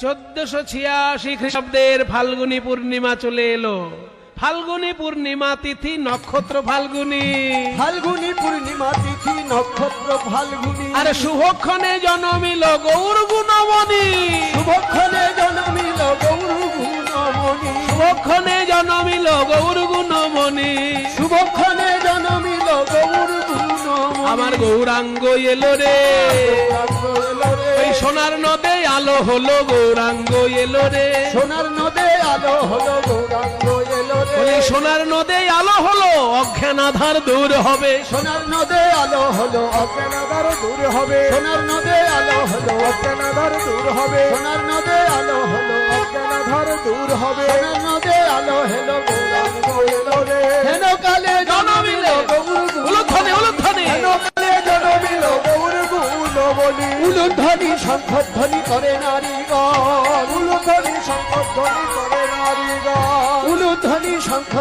1486 খ্রিস্টাব্দের ফাল্গুনী পূর্ণিমা চলে এলো। ফাল্গুনী পূর্ণিমা তিথি নক্ষত্র ফাল্গুনী, ফাল্গুনী পূর্ণিমা তিথি নক্ষত্র ফাল্গুনী। আর শুভক্ষণে জন্মিল গৌর গুণমণি, শুভক্ষণে জন্মিল গৌর গুণমণি, শুভক্ষণে জন্মিল গৌর গুণমণি, শুভক্ষণে জন্মিল গৌর গুণমণি। আমার গৌরাঙ্গ এলো রে, ওই সোনার নদে আলো হলো গৌরাঙ্গ এলো রে, সোনার নদে আলো হলো গৌরাঙ্গ এলো রে, ওই সোনার নদে আলো হলো অজ্ঞান আধার দূর হবে, সোনার নদে আলো হলো অজ্ঞান আধার দূর হবে, সোনার নদে আলো হলো অজ্ঞান আধার দূর হবে, সোনার নদে আলো হলো অজ্ঞান আধার দূর হবে, সোনার নদে আলো হলো গৌরাঙ্গ এলো রে। হেন কালে জন্মিল গৌর উলুধ্বনি উলুধ্বনি, হেন কালে জন্মিল গৌর গুণমণি। উলুধ্বনি শঙ্খধ্বনি করে নারীগণ, উলুধ্বনি শঙ্খধ্বনি করে নারীগণ, উলুধ্বনি শঙ্খ